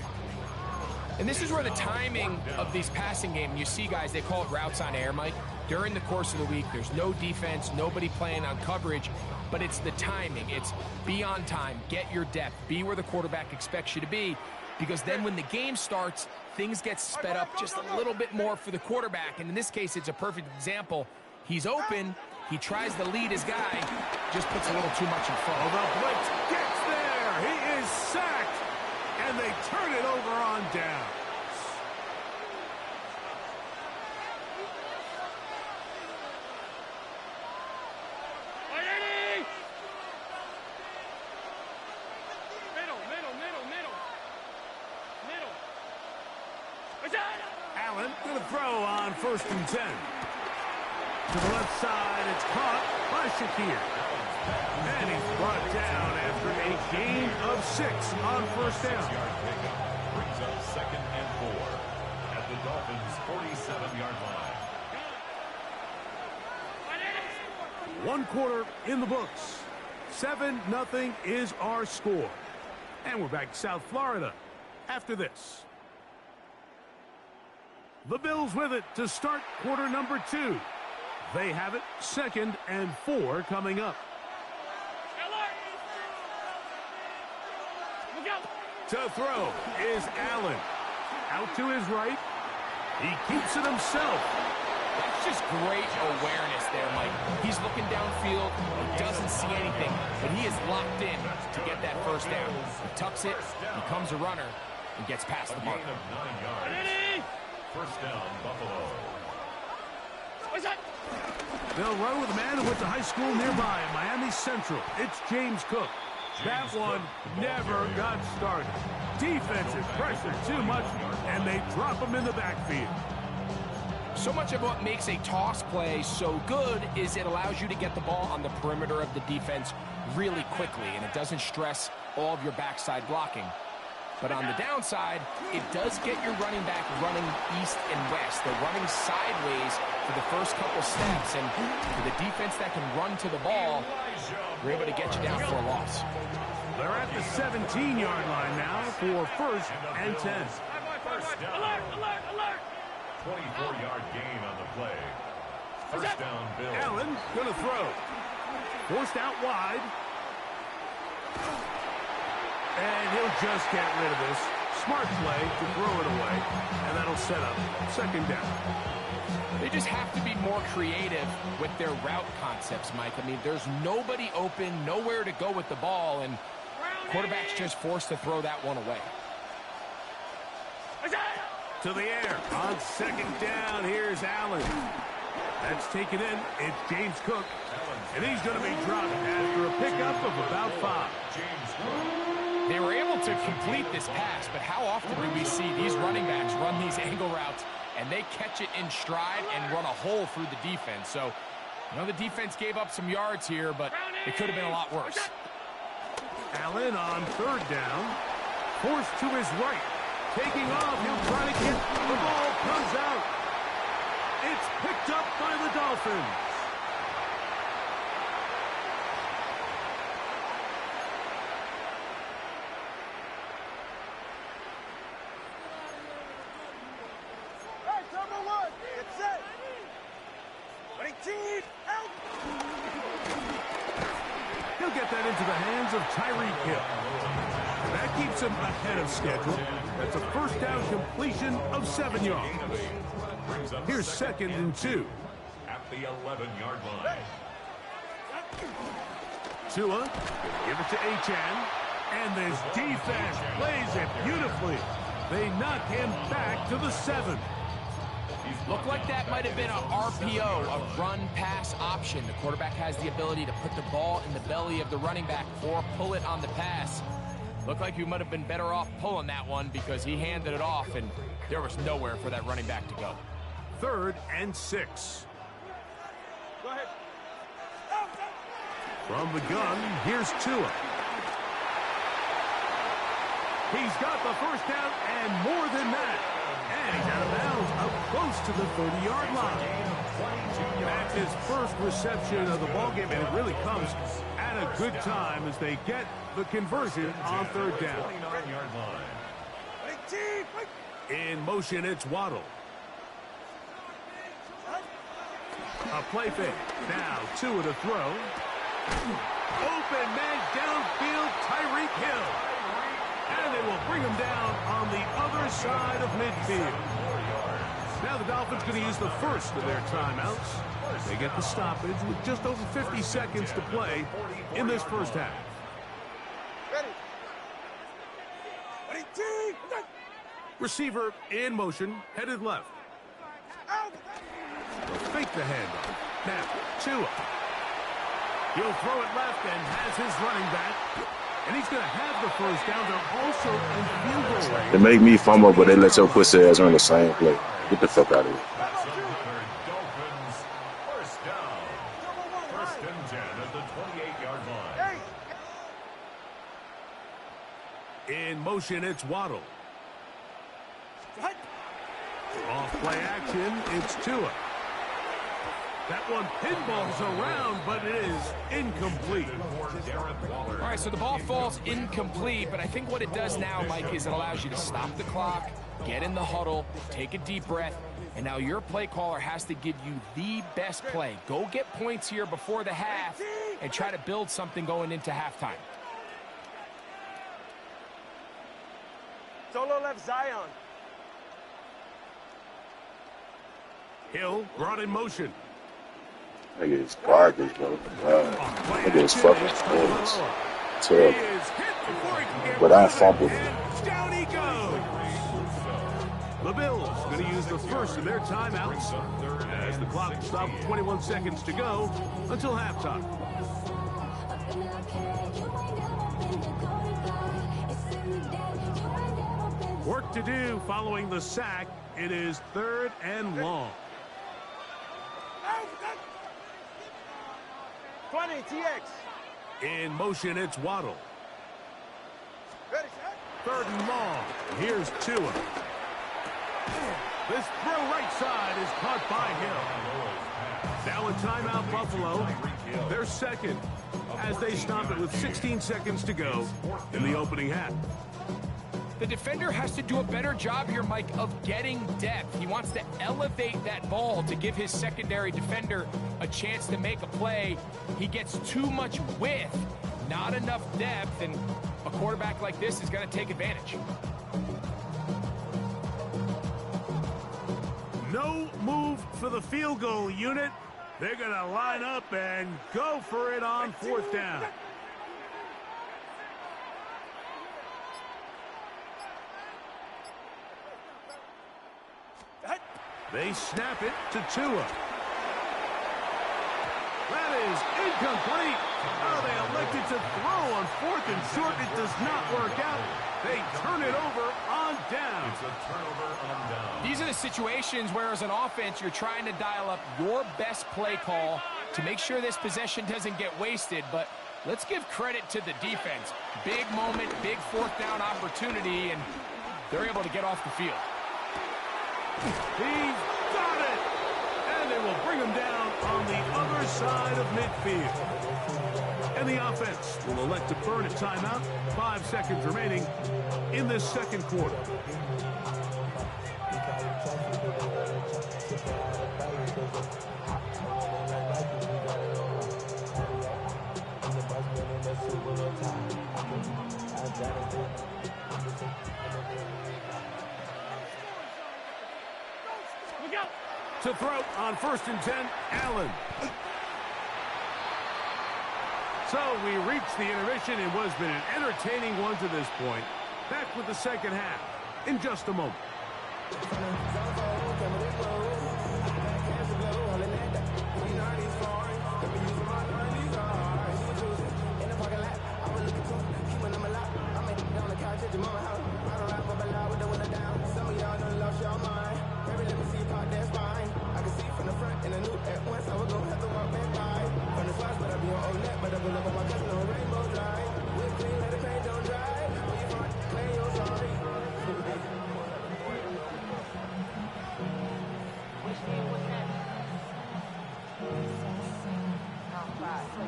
And this is where the timing of these passing game, you see guys, they call it routes on air, Mike. During the course of the week, there's no defense, nobody playing on coverage, but it's the timing. It's be on time, get your depth, be where the quarterback expects you to be, because then when the game starts, things get sped up just a little bit more for the quarterback. And in this case, it's a perfect example. He's open, he tries to lead his guy, just puts a little too much in front. Oh, the blitz gets there. He is sacked, and they turn it over on down. Allen going to throw on 1st and 10. To the left side, it's caught by Shakir. And he's brought down after a gain of 6 on 1st down. Brings up 2nd and 4 at the Dolphins' 47-yard line. 1 quarter in the books. 7-0 is our score. And we're back to South Florida after this. The Bills with it to start quarter number 2. They have it 2nd and 4 coming up. To throw is Allen. Out to his right. He keeps it himself. That's just great awareness there, Mike. He's looking downfield. He doesn't see anything, but he is locked in to get that 1st down. He tucks it, becomes a runner, and gets past the mark. 9 yards. 1st down, Buffalo. They'll run with a man who went to high school nearby in Miami Central. It's James Cook. That one never got started. Defensive pressure too much, and they drop him in the backfield. So much of what makes a toss play so good is it allows you to get the ball on the perimeter of the defense really quickly, and it doesn't stress all of your backside blocking. But on the downside, it does get your running back running east and west. They're running sideways for the first couple steps, and for the defense that can run to the ball, they're able to get you down for a loss. They're at the 17-yard line now for 1st and 10. Alert, alert, alert! 24-yard gain on the play. 1st down, Bill. Allen going to throw. Forced out wide. And he'll just get rid of this. Smart play to throw it away. And that'll set up 2nd down. They just have to be more creative with their route concepts, Mike. I mean, there's nobody open, nowhere to go with the ball, and quarterback's just forced to throw that one away. To the air. On 2nd down, here's Allen. That's taken in. It's James Cook. And he's going to be dropped after a pickup of about 5. They were able to complete this pass, but how often do we see these running backs run these angle routes and they catch it in stride and run a hole through the defense? So, you know, the defense gave up some yards here, but it could have been a lot worse. Allen on 3rd down. Forced to his right. Taking off, he'll try to get the ball, comes out. It's picked up by the Dolphins. Hey, number 1, get set. Winning team, out. He'll get that into the hands of Tyreek Hill. That keeps him ahead of schedule. That's a 1st down completion of 7 yards. Here's 2nd and 2. At the 11-yard line. Tua, give it to Achane. And this defense plays it beautifully. They knock him back to the 7. Looked like that might have been an RPO, a run-pass option. The quarterback has the ability to put the ball in the belly of the running back or pull it on the pass. Looked like he might have been better off pulling that one because he handed it off, and there was nowhere for that running back to go. 3rd and 6. Go ahead. From the gun, here's Tua. He's got the 1st down and more than that. And he's out of bounds now close to the 30-yard line. That's his first reception of the ballgame, and it really comes at a good time as they get the conversion on third down. In motion, it's Waddle. A play fake. Now Tua to throw. Open man downfield, Tyreek Hill. And they will bring him down on the other side of midfield. Now the Dolphins going to use the first of their timeouts. They get the stoppage with just over 50 seconds to play in this first half. Receiver in motion, headed left. They'll fake the handoff. Now, Tua. He'll throw it left and has his running back. And he's going to have the first down. They're also in field goal range. They make me fumble, but they let your pussy ass run the same play. Get the fuck out of here. Dolphins, first down. First and 10 at the 28-yard line. In motion, it's Waddle. Off play action, it's Tua. That one pinballs around, but it is incomplete. All right, so the ball falls incomplete, but I think what it does now, Mike, is it allows you to stop the clock, get in the huddle, take a deep breath, and now your play caller has to give you the best play. Go get points here before the half and try to build something going into halftime. Solo left Zion. Hill brought in motion. Nigga, it's garbage, bro. Nigga, it's fucking sports. Terrible. But I fumbled. Down he goes. The Bills going to use the first of their timeouts as the clock stops 21 seconds to go until halftime. Work to do following the sack. It is 3rd and long. 20, TX. In motion, it's Waddle. 3rd and long. Here's Tua. This throw right side is caught by Hill. Now in timeout, Buffalo. They're second as they stop it with 16 seconds to go in the opening half. The defender has to do a better job here, Mike, of getting depth. He wants to elevate that ball to give his secondary defender a chance to make a play. He gets too much width, not enough depth, and a quarterback like this is going to take advantage. No move for the field goal unit. They're going to line up and go for it on 4th down. They snap it to Tua. That is incomplete. Oh, they elected to throw on 4th and short. It does not work out. They turn it over on down. It's a turnover on down. These are the situations where, as an offense, you're trying to dial up your best play call to make sure this possession doesn't get wasted. But let's give credit to the defense. Big moment, big 4th down opportunity, and they're able to get off the field. He's got it! And they will bring him down on the other side of midfield. And the offense will elect to burn a timeout. 5 seconds remaining in this second quarter. To throw on 1st and 10, Allen. So we reached the intermission. It has been an entertaining one to this point. Back with the second half in just a moment.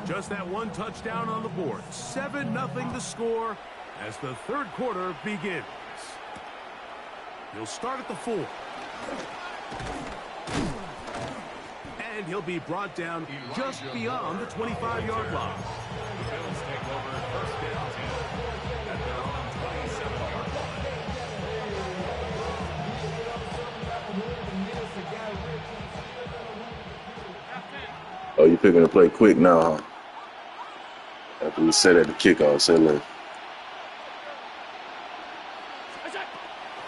Just that one touchdown on the board. 7-0 the score as the third quarter begins. He'll start at the 4. And he'll be brought down just beyond the 25-yard line. The Bills take over first down 10 at their own 27-yard line. Oh, you picking to play quick now, huh? After we set at the kickoff, say left.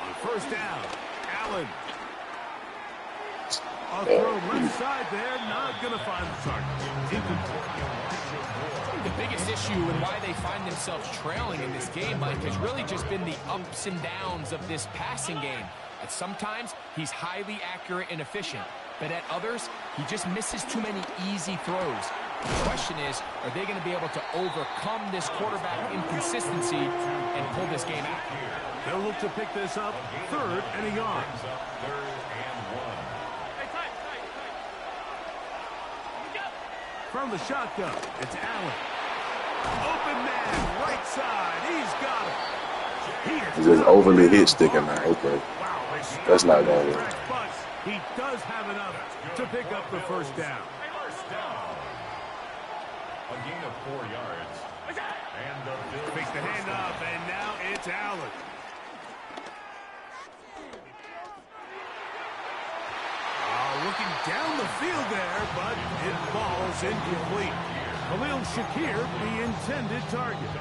On first down, Allen. A throw left side there, not going to find the target. The biggest issue and why they find themselves trailing in this game, Mike, has really just been the ups and downs of this passing game. At sometimes, he's highly accurate and efficient, but at others, he just misses too many easy throws. The question is, are they going to be able to overcome this quarterback inconsistency and pull this game out? They'll look to pick this up, 3rd and a yard. From the shotgun, it's Allen. Open man, right side. He's got it. He's just overly hit sticking now. Okay. That's not going to work. But he does have enough to pick up the first down. First down. A gain of 4 yards. And the Bills makes the handoff, and now it's Allen. Looking down the field there, but it falls incomplete. Khalil Shakir, the intended target.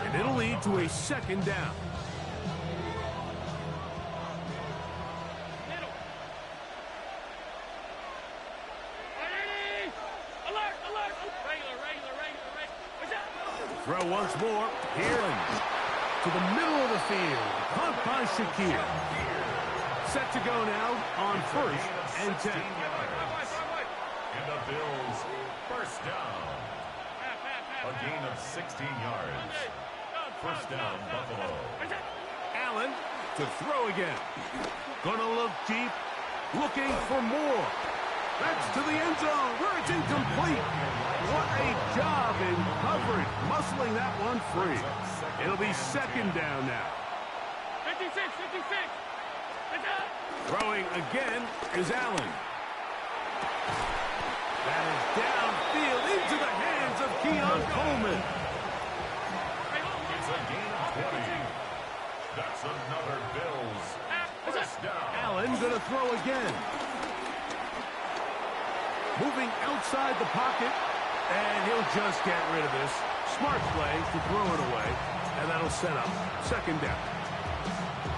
And it'll lead to a second down. Throw once more. Here to the middle of the field. Caught by Shakir. Set to go now on 1st and 10. And the Bills first down. A gain of 16 yards. First down, Buffalo. Allen to throw again. Gonna look deep. Looking for more. That's to the end zone where it's incomplete. What a job in coverage. Muscling that one free. It'll be second down now. 56, 56. Throwing again is Allen. That is downfield into the hands of Keon Coleman. It's a gain of 20. That's another Bills first down. Allen gonna throw again. Moving outside the pocket, and he'll just get rid of this. Smart play to throw it away, and that'll set up second down.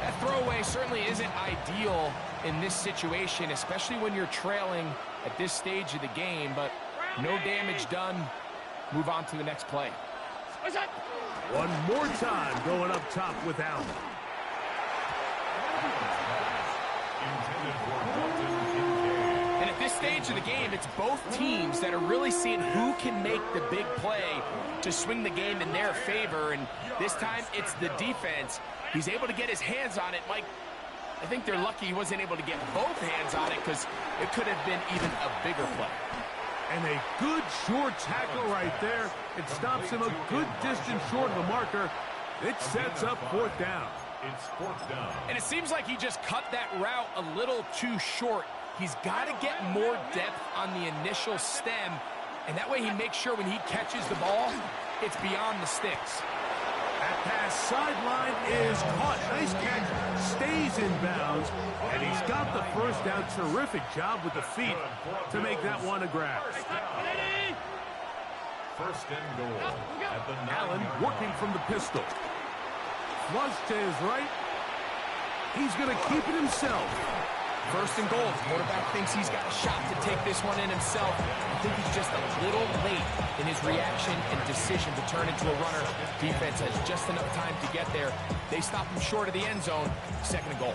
That throwaway certainly isn't ideal in this situation, especially when you're trailing at this stage of the game, but no damage done. Move on to the next play. One more time going up top with Allen. And at this stage of the game, it's both teams that are really seeing who can make the big play to swing the game in their favor, and this time it's the defense. He's able to get his hands on it. Mike, I think they're lucky he wasn't able to get both hands on it because it could have been even a bigger play. And a good short tackle right there. It stops him a good distance short of the marker. It sets up 4th down. It's 4th down. And it seems like he just cut that route a little too short. He's got to get more depth on the initial stem, and that way he makes sure when he catches the ball, it's beyond the sticks. That pass sideline is caught. Nice catch. Stays in bounds. And he's got the first down. Terrific job with the feet to make that one a grab. First and goal at the 9-yard Allen working from the pistol. Flush to his right. He's going to keep it himself. First and goal. Quarterback thinks he's got a shot to take this one in himself. I think he's just a little late in his reaction and decision to turn into a runner. Defense has just enough time to get there. They stop him short of the end zone. Second and goal.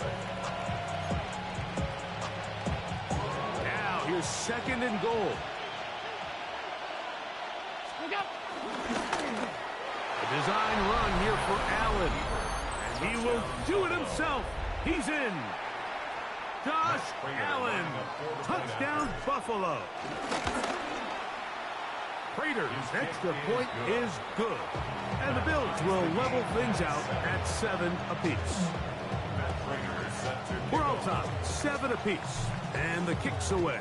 Now here's second and goal. A design run here for Allen. And he will do it himself. He's in. Josh Allen, touchdown Buffalo. Prater's extra point is good. And the Bills will level things out at 7 apiece. We're all tied, 7 apiece. And the kick's away.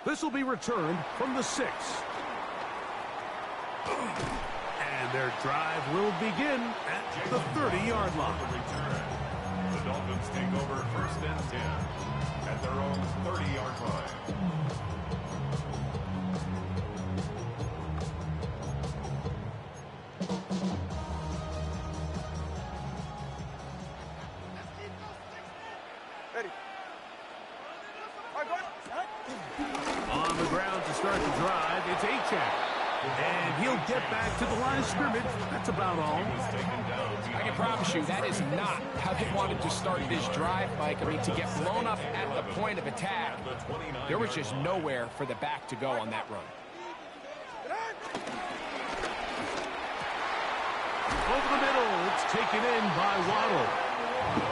This will be returned from the 6. And their drive will begin at the 30-yard line. The Dolphins take over 1st and 10 at their own 30-yard line. On the ground to start the drive, it's Achak. And he'll get back to the line of scrimmage. That's about all. I can promise you that is not how they wanted to start this drive, Mike. I mean, to get blown up at the point of attack, there was just nowhere for the back to go on that run. Over the middle, it's taken in by Waddle.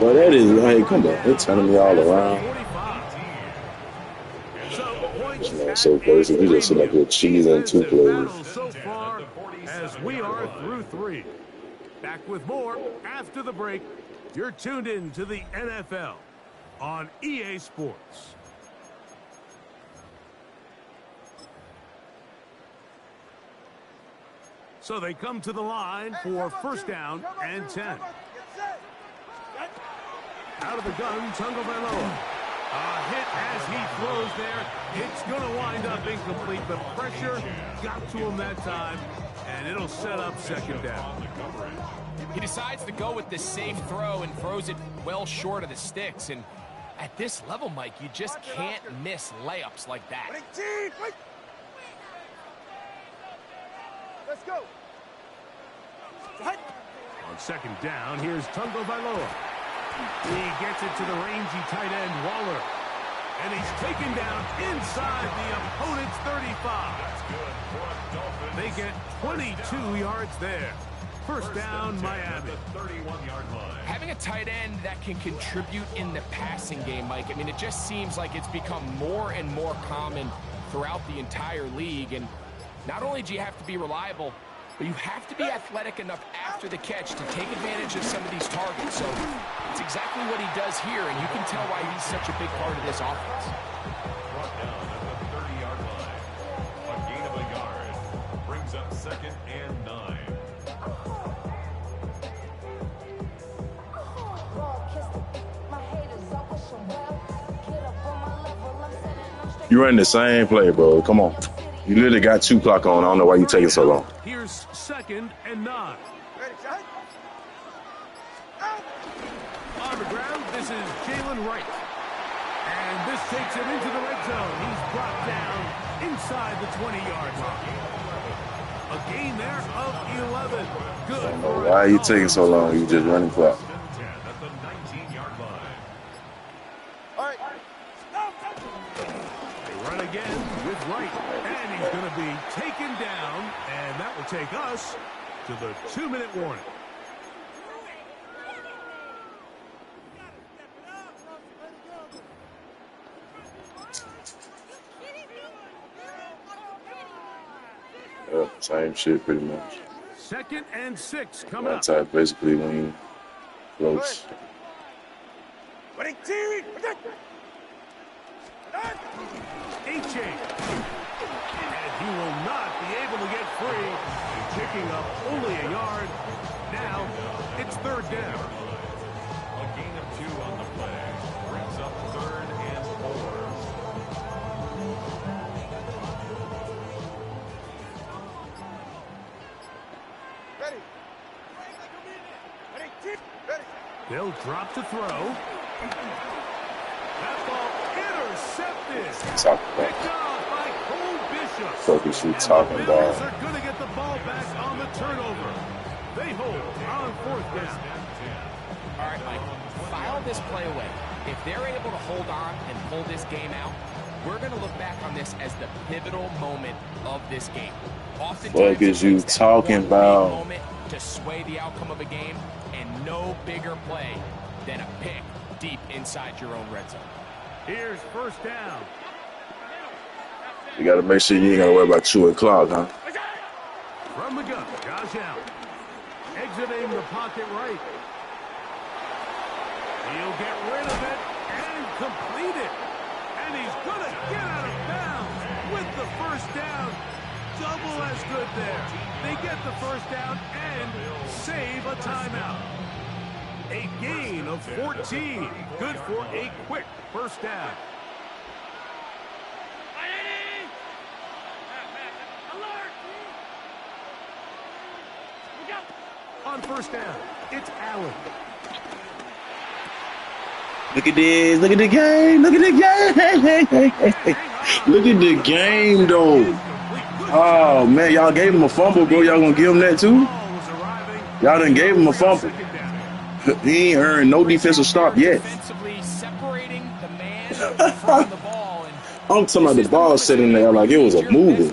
Well, that is, hey, come on. They're turning me all around. So crazy. We just sit up here cheesing 2 plays. So far, as we are through 3. Back with more after the break. You're tuned in to the NFL on EA Sports. So they come to the line for 1st down and 10. Out of the gun, Tagovailoa. A hit as he throws there. It's going to wind up incomplete, but pressure got to him that time, and it'll set up 2nd down. He decides to go with the safe throw and throws it well short of the sticks. And at this level, Mike, you just can't miss layups like that. Let's go. On 2nd down, here's Tagovailoa. He gets it to the rangy tight end, Waller. And he's taken down inside the opponent's 35. They get 22 yards there. 1st down, Miami. Having a tight end that can contribute in the passing game, Mike, I mean, it just seems like it's become more and more common throughout the entire league. And not only do you have to be reliable, but you have to be athletic enough after the catch to take advantage of some of these targets. So it's exactly what he does here, and you can tell why he's such a big part of this offense. Brought down at the 30-yard line. A gain of a yard brings up 2nd and 9. You running the same play, bro. Come on. You literally got 2 clock on. I don't know why you taking so long. Here's 2nd and 9. Ready, shot. On the ground, this is Jalen Wright. And this takes him into the red zone. He's brought down inside the 20-yard line. A gain there of 11. Good. I don't know why you taking so long. You just running clock. At the 19-yard line. All right. They run again with Wright. And he's going to be taken down. And that will take us to the 2-minute warning. Same shit, pretty much. 2nd and 6 coming up. Type basically when you close. Winning team. H.A. And he will not be able to get free. Picking up only a yard. Now it's 3rd down. A gain of 2 on the play brings up 3rd and 4. Ready. Ready. They'll drop to throw. That ball intercepted. Picked off by Cole Bishop. Fuck is she talking The about? Bills are going to get the ball back on the turnover. They hold on 4th down. All right, Mike, file this play away. If they're able to hold on and pull this game out, we're going to look back on this as the pivotal moment of this game. Oftentimes, What is you talking about? Moment to sway the outcome of a game, and no bigger play than a pick deep inside your own red zone. Here's 1st down. You got to make sure you ain't got to worry about chewing clock, huh? From the gun, Josh Allen. Exiting the pocket right. He'll get rid of it and complete it. And he's going to get out of bounds with the first down. Double as good there. They get the first down and save a timeout. A gain of 14. Good for a quick first down. On first down, it's Allen. Look at this. Look at the game. Look at the game. Look at the game, though. Oh, man. Y'all gave him a fumble, bro. Y'all going to give him that, too? Y'all done gave him a fumble. He ain't earned no defensive stop yet. I'm talking about the ball sitting there like it was a movie.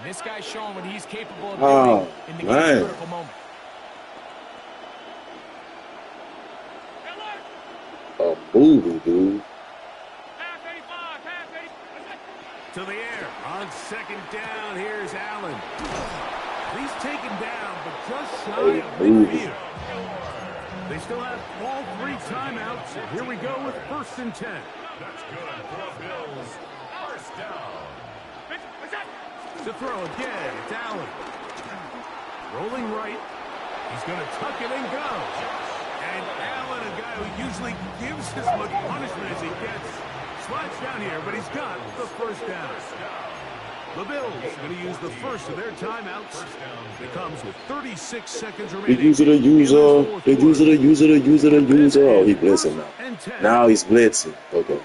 This guy's showing what he's capable of doing in the critical moment. A movie, dude. To the air on second down. Here's Allen. He's taken down, but just shy of midfield. They still have all 3 timeouts. And here we go with 1st and 10. That's good for Bills. First down. To throw again, it's Allen. Rolling right. He's going to tuck it and go. And Allen, a guy who usually gives as much punishment as he gets, slides down here, but he's got the first down. The Bills going to use the first of their timeouts. It comes with 36 seconds remaining. They use it. Oh, he blitzing now. Now he's blitzing. Okay.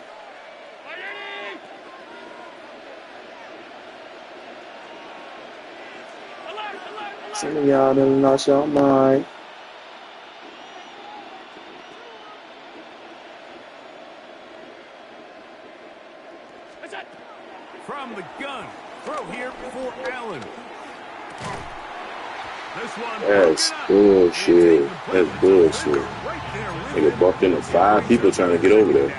Some of y'all done lost your mind. From the gun, throw here for Allen. This one. That's bullshit. That's bullshit. Nigga bumped into 5 people trying to get over there.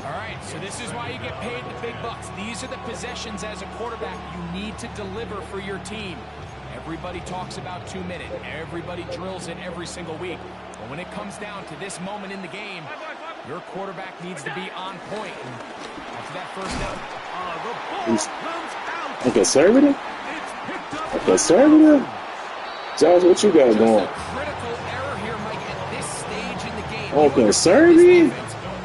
All right, so this is why you get paid the big bucks. These are the possessions as a quarterback you need to deliver for your team. Everybody talks about 2-minute. Everybody drills it every single week. But when it comes down to this moment in the game, your quarterback needs to be on point. And after that first down, the ball comes out. A conservative? A conservative? Josh, what you got going? Critical error here, Mike, at this stage in the game. Oh, conservative?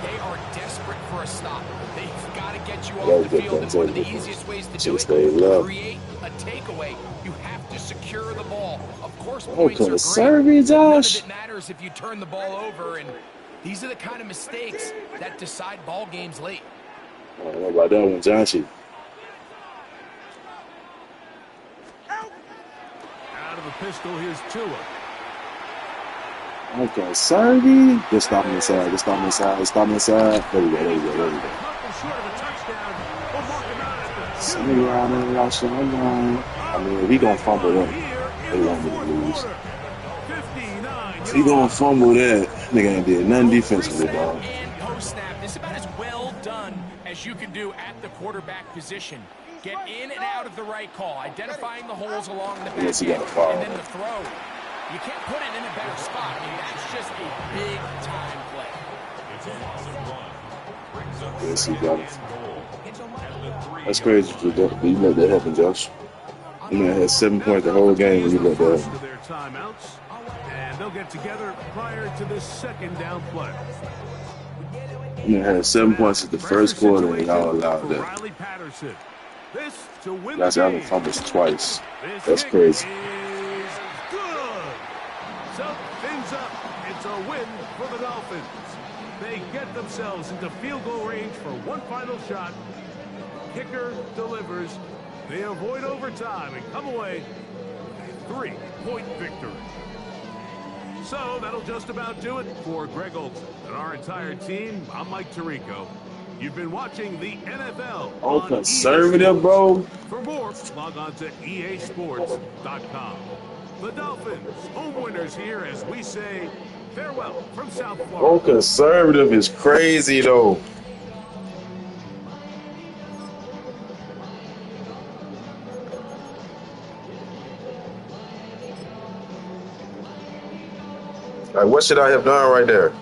They are desperate for a stop. They've got to get you off the field. And one of the easiest ways to do it is to create a takeaway. You have to secure the ball. Of course, points are great. None of it matters if you turn the ball over, and these are the kind of mistakes that decide ball games late. I don't know about that one, Joshy. Out of the pistol, here's Tua. Okay, Serby. Just stop him inside. Just stop him inside. Stop him inside. There we go. There we go. There we go. Some of y'all done lost your mind. I mean, if he gonna fumble that, they want me to lose. If he gonna fumble that, nigga ain't did nothing defensively, dog. And post-snap, this is about as well done as you can do at the quarterback position. Get in and out of the right call, identifying the holes along the back end, and then the throw. You can't put it in a better spot. I mean, that's just a big-time play. It's a loss of 1. Yes, he got it. That's crazy. You let that happen, Josh. You man had 7 points the whole game when you let that happen. Their timeouts, and they'll get together prior to this second down play. You man had 7 points at the first quarter, and y'all allowed that. Josh Allen fumbles twice. That's crazy. Things up. It's a win for the Dolphins. They get themselves into field goal range for one final shot. Kicker delivers. They avoid overtime and come away with a 3-point victory. So that'll just about do it for Greg Olson and our entire team. I'm Mike Tirico. You've been watching the NFL. Oh, conservative, bro. For more, log on to easports.com. The Dolphins, home winners here as we say farewell from South Florida. Oh, conservative is crazy, though. Like, what should I have done right there?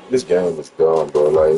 This game is dumb, bro. Like,